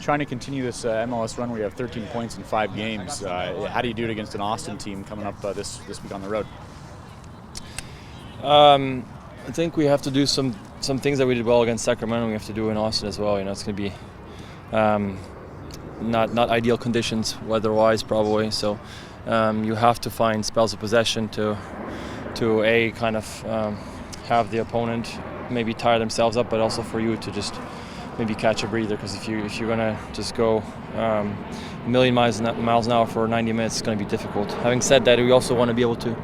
trying to continue this MLS run where you have 13 points in 5 games. How do you do it against an Austin team coming up this week on the road? I think we have to do some things that we did well against Sacramento. We have to do in Austin as well. It's going to be not ideal conditions weather-wise probably. So you have to find spells of possession to kind of have the opponent maybe tire themselves up, but also for you to just maybe catch a breather, because if you're going to just go a million miles an hour for 90 minutes, it's going to be difficult. Having said that, we also want to be able to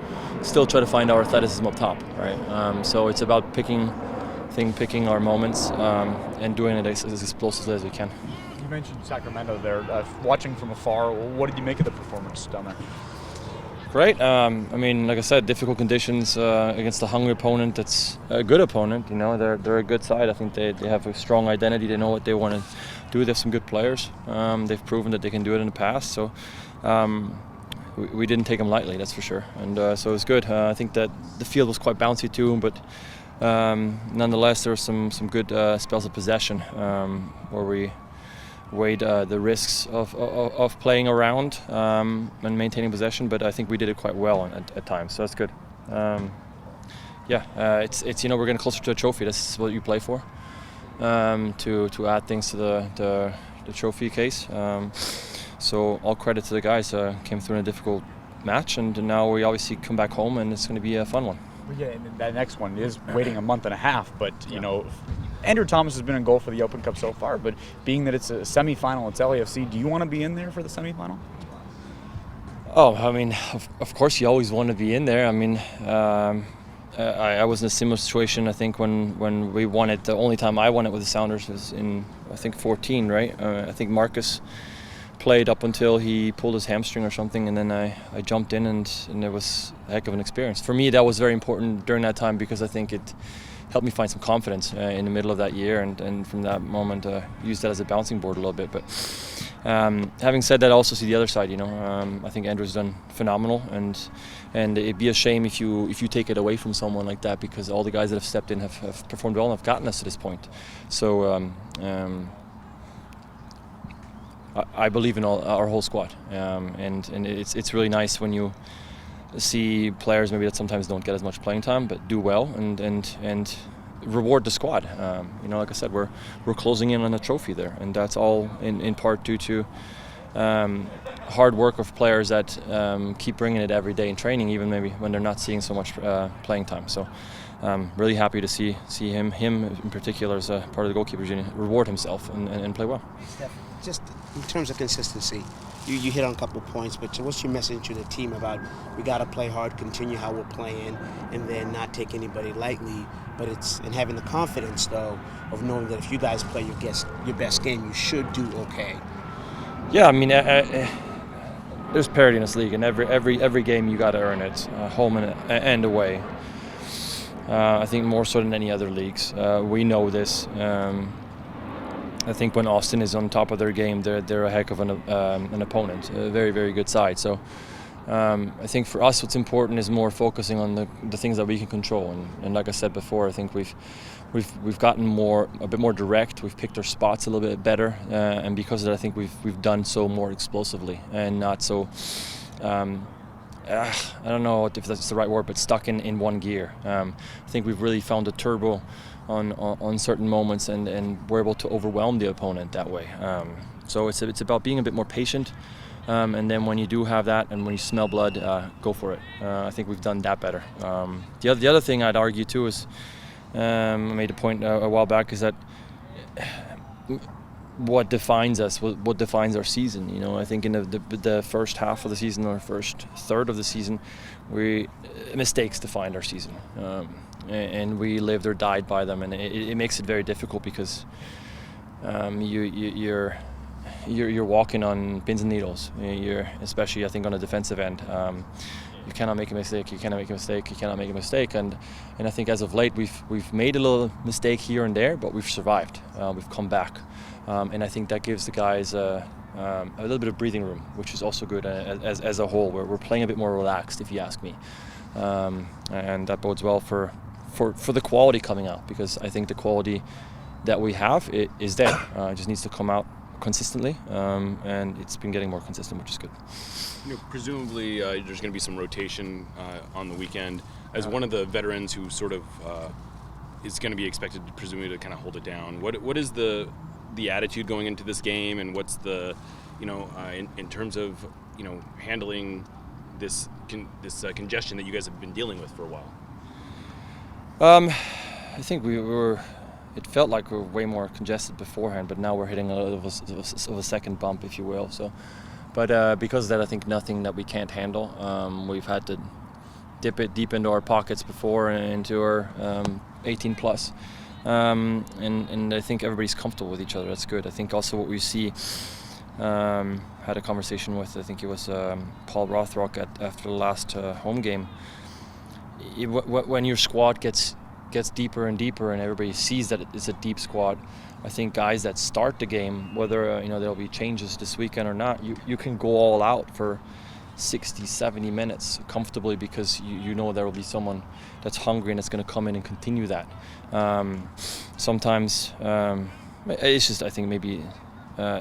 still try to find our athleticism up top, right? So it's about picking our moments and doing it as explosively as we can. You mentioned Sacramento there. Watching from afar, what did you make of the performance down there? Great. Like I said, difficult conditions against a hungry opponent. That's a good opponent. They're a good side. I think they have a strong identity. They know what they want to do. They have some good players. They've proven that they can do it in the past. So we didn't take them lightly, that's for sure. And so it was good. I think that the field was quite bouncy too, but nonetheless there were some good spells of possession where we weighed the risks of playing around and maintaining possession, but I think we did it quite well at times, so that's good. It's we're getting closer to a trophy. This is what you play for, to add things to the trophy case. So all credit to the guys. Came through in a difficult match, and now we obviously come back home, and it's going to be a fun one. Well, yeah, and that next one is waiting a month and a half, but Andrew Thomas has been in goal for the Open Cup so far, but being that it's a semifinal, it's LAFC, do you want to be in there for the semifinal? Oh, of course you always want to be in there. I was in a similar situation, I think, when we won it. The only time I won it with the Sounders was in, I think, 14, right? I think Marcus played up until he pulled his hamstring or something, and then I jumped in, and it was a heck of an experience. For me, that was very important during that time, because I think it helped me find some confidence in the middle of that year, and from that moment use that as a bouncing board a little bit. But having said that, I also see the other side. I think Andrew's done phenomenal, and it'd be a shame if you take it away from someone like that, because all the guys that have stepped in have performed well and have gotten us to this point. So I believe in our whole squad, and it's really nice when you see players maybe that sometimes don't get as much playing time but do well and reward the squad. Like I said, we're closing in on a trophy there, and that's all in part due to hard work of players that keep bringing it every day in training, even maybe when they're not seeing so much playing time. So I'm really happy to see him in particular as a part of the goalkeepers union reward himself and play well. Steph, just in terms of consistency, you hit on a couple of points, but what's your message to the team about we got to play hard, continue how we're playing, and then not take anybody lightly, but and having the confidence though of knowing that if you guys play your best game, you should do okay. Yeah, there's parity in this league, and every game you got to earn it, home and away. I think more so than any other leagues. We know this. I think when Austin is on top of their game, they're a heck of an opponent, a very, very good side. So I think for us, what's important is more focusing on the things that we can control. And like I said before, I think we've gotten a bit more direct. We've picked our spots a little bit better, and because of that, I think we've done so more explosively and not so. I don't know if that's the right word, but stuck in one gear. I think we've really found a turbo on certain moments, and we're able to overwhelm the opponent that way. So it's about being a bit more patient, and then when you do have that, and when you smell blood, go for it. I think we've done that better. The other thing I'd argue too is, I made a point a while back, is that what defines us, what defines our season. I think in the first half of the season, or first third of the season, mistakes defined our season, and we lived or died by them, and it makes it very difficult, because you're walking on pins and needles. Especially I think on a defensive end. You cannot make a mistake. You cannot make a mistake. You cannot make a mistake. And I think as of late we've made a little mistake here and there, but we've survived. We've come back, and I think that gives the guys a little bit of breathing room, which is also good as a whole. We're playing a bit more relaxed, if you ask me, and that bodes well for the quality coming out, because I think the quality that we have is there. It just needs to come out consistently, and it's been getting more consistent, which is good. Presumably there's going to be some rotation on the weekend. As one of the veterans who sort of is going to be expected, presumably, to kind of hold it down, what is the attitude going into this game, and what's the in terms of handling this congestion that you guys have been dealing with for a while? I think we were. It felt like we were way more congested beforehand, but now we're hitting a little of a second bump, if you will. So, but because of that, I think nothing that we can't handle. We've had to dip it deep into our pockets before and into our 18 plus, and I think everybody's comfortable with each other. That's good. I think also what we see. Had a conversation with, I think it was Paul Rothrock after the last home game. When your squad gets deeper and deeper, and everybody sees that it's a deep squad, I think guys that start the game, whether there'll be changes this weekend or not, you can go all out for 60, 70 minutes comfortably, because you know there will be someone that's hungry and that's going to come in and continue that. Sometimes it's just, I think, maybe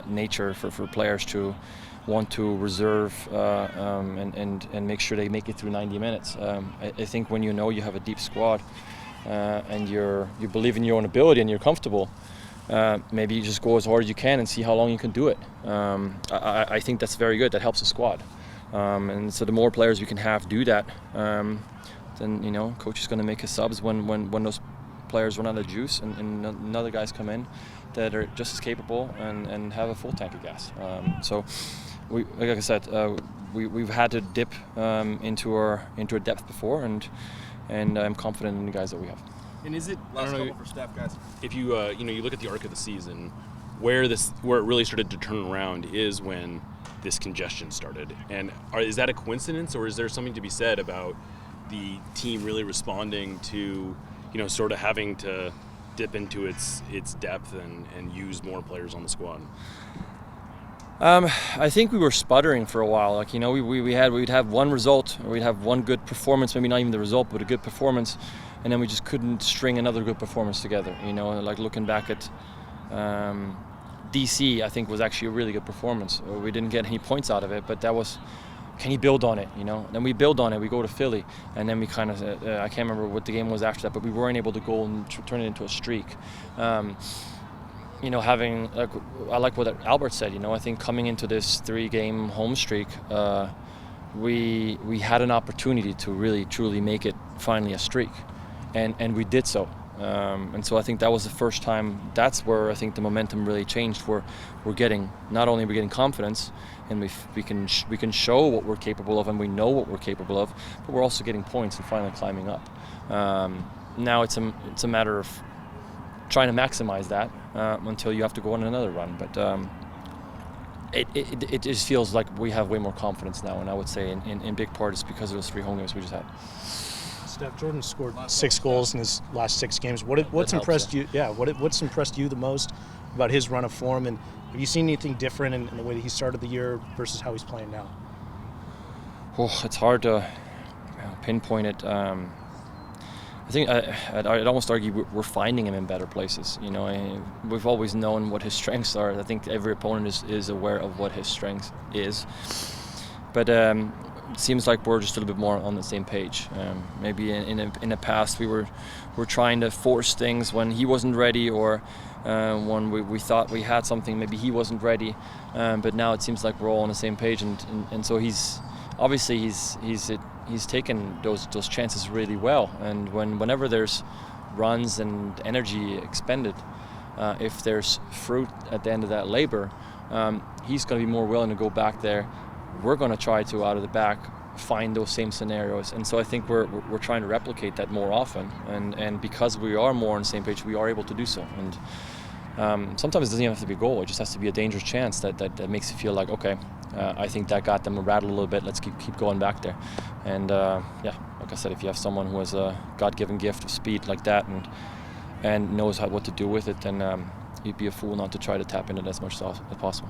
nature for players to want to reserve and make sure they make it through 90 minutes. I think when you have a deep squad, and you believe in your own ability and you're comfortable, maybe you just go as hard as you can and see how long you can do it. I think that's very good. That helps the squad. And so the more players we can have do that, then coach is going to make his subs when those players run out of juice, and another guys come in that are just as capable and have a full tank of gas. So like I said, we've had to dip into our depth before, and I'm confident in the guys that we have. And is it, last couple for Steph, guys? If you you look at the arc of the season, where it really started to turn around is when this congestion started. And is that a coincidence, or is there something to be said about the team really responding to sort of having to dip into its depth and use more players on the squad? I think we were sputtering for a while. Like we'd have one result, or we'd have one good performance, maybe not even the result, but a good performance, and then we just couldn't string another good performance together. Like looking back at DC, I think was actually a really good performance. We didn't get any points out of it, but that was, can you build on it? Then we build on it. We go to Philly, and then we kind of I can't remember what the game was after that, but we weren't able to go and turn it into a streak. Having, I like what Albert said. I think coming into this 3-game home streak, we had an opportunity to really truly make it finally a streak, and we did so. And so I think that was the first time. That's where I think the momentum really changed. We're getting, not only are we getting confidence, and we can show what we're capable of, and we know what we're capable of, but we're also getting points and finally climbing up. Now it's a matter of trying to maximize that until you have to go on another run. But it just feels like we have way more confidence now, and I would say in big part it's because of those 3 home games we just had. Steph, Jordan scored 6 goals in his last 6 games. What's impressed you? Yeah, what's impressed you the most about his run of form, and have you seen anything different in the way that he started the year versus how he's playing now? Oh, it's hard to pinpoint it. I think I'd almost argue we're finding him in better places. We've always known what his strengths are. I think every opponent is aware of what his strength is. But it seems like we're just a little bit more on the same page. Maybe in the past we're trying to force things when he wasn't ready, or when we thought we had something, maybe he wasn't ready. But now it seems like we're all on the same page, and so he's taken those chances really well. And whenever there's runs and energy expended, if there's fruit at the end of that labor, he's going to be more willing to go back there. We're going to try to, out of the back, find those same scenarios. And so I think we're trying to replicate that more often. And because we are more on the same page, we are able to do so. And sometimes it doesn't even have to be a goal. It just has to be a dangerous chance that makes you feel like, okay, I think that got them rattled a little bit. Let's keep going back there. And like I said, if you have someone who has a God-given gift of speed like that and knows what to do with it, then you'd be a fool not to try to tap into it as much as possible.